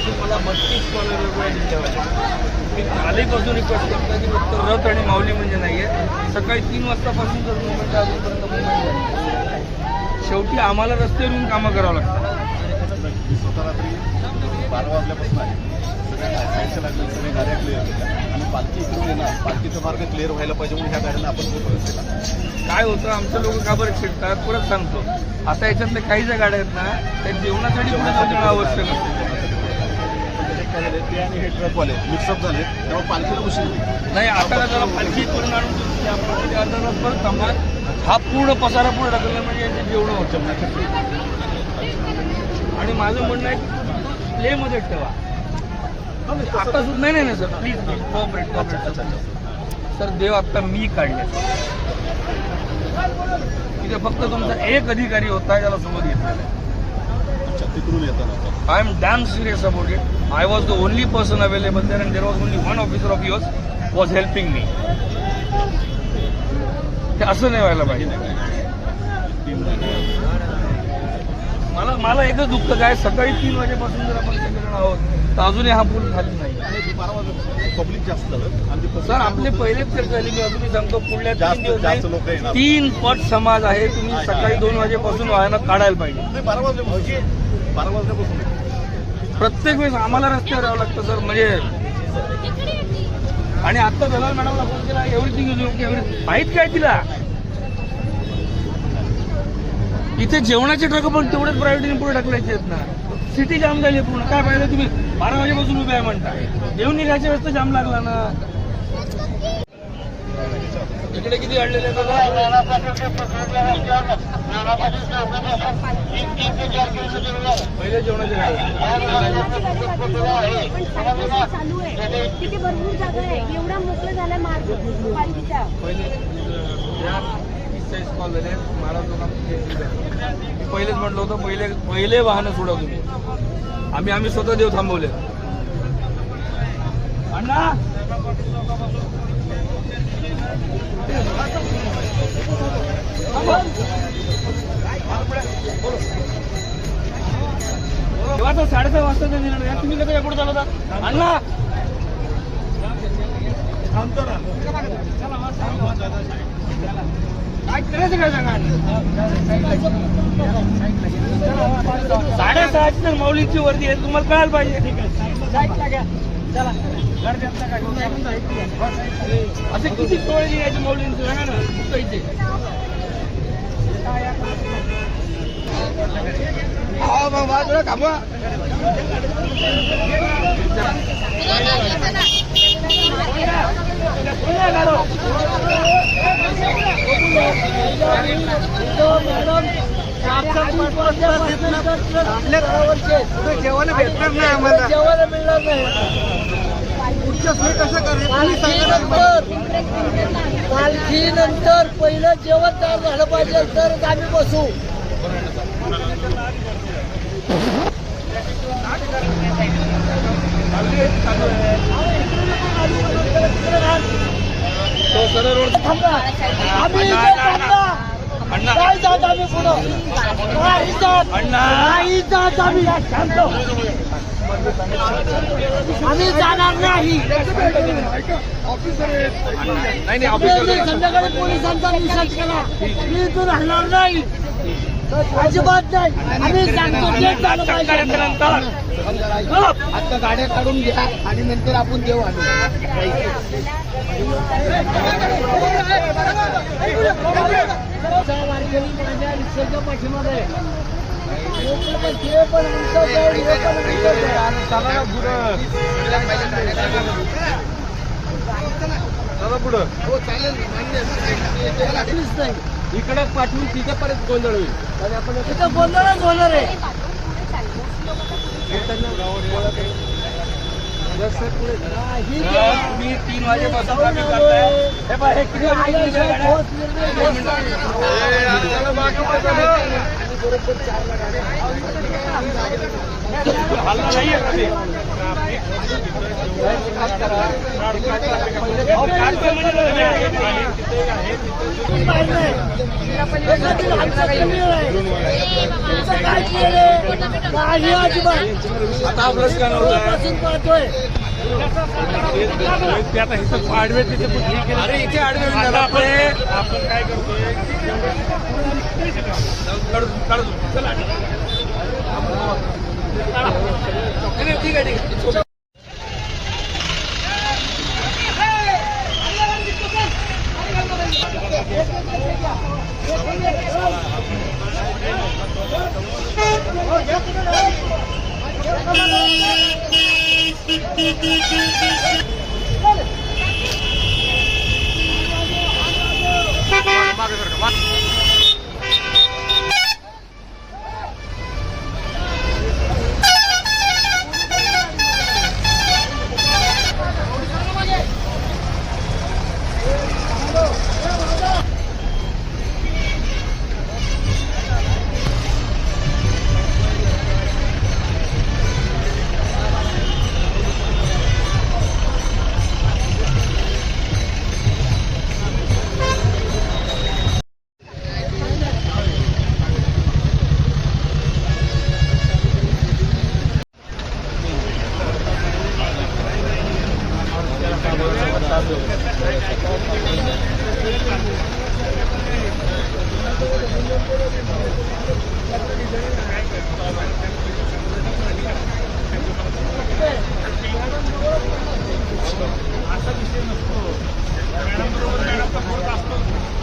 आजपासून मला 32 कॉलर वेगवेगळ्या दिल्या. मी कालीपासून रिक्वेस्ट करतो की फक्त रथ आणि माऊली म्हणजे नाही आहे. सकाळी 3 वाजतापासून जर मुवमेंट अजूनपर्यंत मुवमेंट झाली. शेवटी आम्हाला रस्त्यावर येऊन कामं करावं लागतात. स्वतः रात्री 12 वाजल्यापासून आहे साईडच्या लागले सगळे गाड्या क्लिअर केल्या आणि पालखी इकडून येणार. पालखीचा मार्ग क्लिअर व्हायला पाहिजे म्हणून ह्या गाड्यांना आपण प्रोत्साहन केला. काय होतं आमचं लोक का बरं चिडतात परत सांगतो. आता याच्यातल्या काही ज्या गाड्या आहेत ना त्या जेवणासाठी पुढे जाणं आवश्यक असतं. ते आणि हे ट्रकवाले मिक्सअप झाले तेव्हा पालखीला उशीर होईल. नाही आता का जरा पालखी करून आणून परत थांबा. हा पूर्ण पसारा पुढे टाकला म्हणजे याचे जेवणं होतं. आणि माझं म्हणणं आहे प्लेमध्ये ठेवा. आता सुद्धा नाही सर प्लीज कॉपरेट सर. देव आत्ता मी काढले तिथे फक्त तुमचा एक अधिकारी होता ज्याला सोबत घेतलेला. तिकडून येताना I am dam serious about it. I was the only person available there and there was only one officer of yours was helping me. ते असं नाही व्हायला पाहिजे. मला एकच दुःख काय सकाळी 3 वाजेपासून जर आपण सगळेजण आहोत तर अजूनही हा पूल खाली नाही. पब्लिक जास्त झालं सर आपले पहिलेच चर्चा झाली. मी अजूनही सांगतो पुढल्या 3 जास्त दिवस लोक येणार. 3 पट समाज आहे. तुम्ही सकाळी 2 वाजेपासून वाहनं काढायला पाहिजे. 12 वाजल्यापासून प्रत्येक वेळेस आम्हाला रस्त्यावर यावं लागतं सर. म्हणजे आणि आता दलाल मॅडमला फोन केला एव्हरीथिंग इज ओके माहीत काय तिला. इथे जेवणाचे ट्रक पण तेवढेच प्रायव्हेटने पुढे टाकल्याचे आहेत ना. सिटी जाम झाली पूर्ण. काय पाहिलं तुम्ही 12 वाजेपासून उभे आहे म्हणता. येऊन निघायच्या वेळेस तर जाम लागला ना. इकडे किती अडलेले आहेत पहिले जेवणाचे किती भरपूर जागा आहे. एवढा मोकळं झालाय मार्ग पालखीचा. पहिले 40 कॉल झाले. महाराज लोकांना पहिलेच म्हटलं होतं पहिले वाहनं सोडा तुम्ही. आम्ही स्वतः देव थांबवले. अण्णा तेव्हा 6:30 वाजता ते दिलं. तुम्ही कसं पुढे चालवता अण्णा. काय करायचं काय सांगा. 6:30 तर माऊलीची वर्दी आहे. तुम्हाला कळायला पाहिजे. असे किती टोळे यायचे माऊलींचे सांगा ना. कुठे बाजूला थांबवा. जेवायला भेटणार नाही आम्हाला. जेवायला मिळणार नाही. पालखी नंतर पहिलं जेवण तयार झालं पाहिजे तरच आम्ही बसू. तो सरळ रोड आम्ही नाही जात. आम्ही पुढं नाही जात. आम्ही जाणार नाही. संध्याकाळी पोलिसांचा निषेध केला. मी इथून हलणार नाही. अजिबात नाही. आम्ही सांगतो तेच झालं पाहिजे. आता गाड्या काढून घ्या आणि नंतर आपण देऊ आणू. माझ्या रिक्षाच्या पाठीमध्ये पुढं हो चालेल. इकडे पाठवून तिथे परत गोंधळ होईल. आणि आपण तिथं गोंधळच होणार आहे. मी 3 वाजेपासून बरोबर 4 ला गाड्या आता आपलं स्कॅन होतोय ते आता इथं आडवे तिथे अरे इथे आडवे आपण काय करतोय चला ठीक आहे ठीक आहे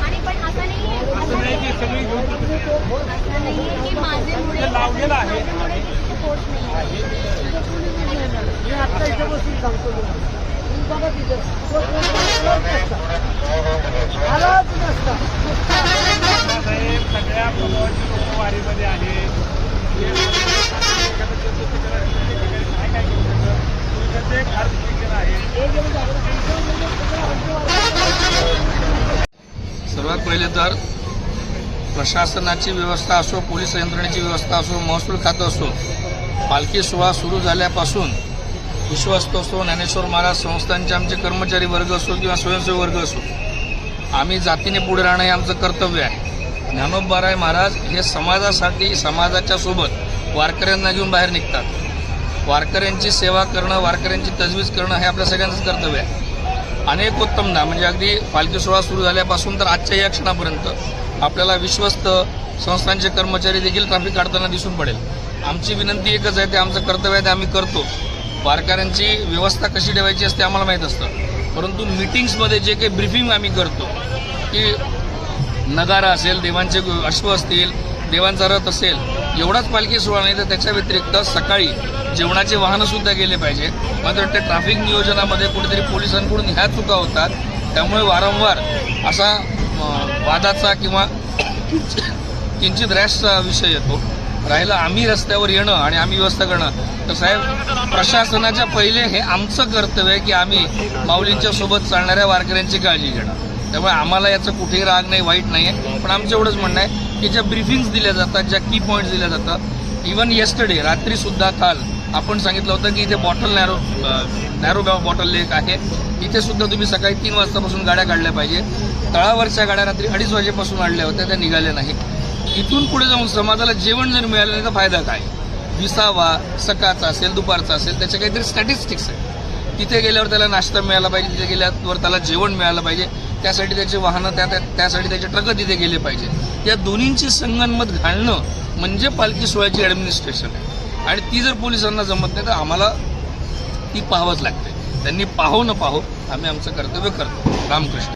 आणि पण असं नाहीये की माझे मुळे लावलेलं आहे फोर्स नाही सगळ्या प्रभावाची लोक वारीमध्ये आहेत सर्वात पहिले तर प्रशासनाची व्यवस्था असो, पोलीस यंत्रणेची व्यवस्था असो, महसूल खातं असो, पालखी सोहळा सुरू झाल्यापासून विश्वस्त असो, ज्ञानेश्वर महाराज संस्थांचे आमचे कर्मचारी वर्ग असो किंवा स्वयंसेवी वर्ग असो, आम्ही जातीने पुढे राहणं हे आमचं कर्तव्य आहे. ज्ञानोबाराय महाराज हे समाजासाठी, समाजाच्या सोबत वारकऱ्यांना घेऊन बाहेर निघतात. वारकऱ्यांची सेवा करणं, वारकऱ्यांची तजवीज करणं हे आपल्या सगळ्यांचंच कर्तव्य आहे. अनेक उत्तमदा म्हणजे अगदी पालखी सोहळा सुरू झाल्यापासून तर आजच्या या क्षणापर्यंत आपल्याला विश्वस्त संस्थांचे कर्मचारी देखील ट्रॅफिक काढताना दिसून पडेल. आमची विनंती एकच आहे, ते आमचं कर्तव्य आहे, ते आम्ही करतो. वारकऱ्यांची व्यवस्था कशी ठेवायची असते आम्हाला माहीत असतं, परंतु मीटिंग्समध्ये जे काही ब्रीफिंग आम्ही करतो की नगारा असेल, देवांचे अश्व असतील, देवांचा रथ असेल, एवढाच पालखी सोहळा नाही तर त्याच्या व्यतिरिक्त सकाळी जेवणाचे वाहनंसुद्धा गेले पाहिजे. मात्र त्या ट्रॅफिक नियोजनामध्ये कुठेतरी पोलिसांकडून ह्या चुका होतात. त्यामुळे वारंवार असा वादाचा किंवा किंचित रॅशचा विषय येतो. राहिलं आम्ही रस्त्यावर येणं आणि आम्ही व्यवस्था करणं, तर साहेब प्रशासनाच्या पहिले हे आमचं कर्तव्य आहे की आम्ही माऊलींच्या सोबत चालणाऱ्या वारकऱ्यांची काळजी घेणं. त्यामुळे आम्हाला याचं कुठेही राग नाही, वाईट नाही आहे. पण आमचं एवढंच म्हणणं आहे की ज्या ब्रीफिंग्स दिल्या जातात, ज्या की पॉईंट्स दिल्या जातात, इवन येस्टरडे रात्रीसुद्धा काल आपण सांगितलं होतं की इथे नॅरो बॉटल लेक आहे, इथे सुद्धा तुम्ही सकाळी 3 वाजतापासून गाड्या काढल्या पाहिजे. तळावरच्या गाड्या रात्री 2:30 वाजेपासून आणल्या होत्या, त्या निघाल्या नाही. इथून पुढे जाऊन समाजाला जेवण जर मिळालं नाही तर फायदा काय? विसावा सकाळचा असेल, दुपारचा असेल, त्याचे काहीतरी स्टॅटिस्टिक्स आहे. तिथे गेल्यावर त्याला नाश्ता मिळाला पाहिजे, तिथे गेल्यावर त्याला जेवण मिळालं पाहिजे, त्यासाठी त्याचे वाहनं त्यासाठी त्याचे ट्रक तिथे गेले पाहिजे. या दोन्हींची संगनमत घालणं म्हणजे पालखी सोहळ्याची ॲडमिनिस्ट्रेशन आहे. आणि ती जर पोलिसांना जमत नाही तर आम्हाला ती पाहावंच लागते. त्यांनी पाहो न पाहो आम्ही आमचं कर्तव्य करतो. रामकृष्ण.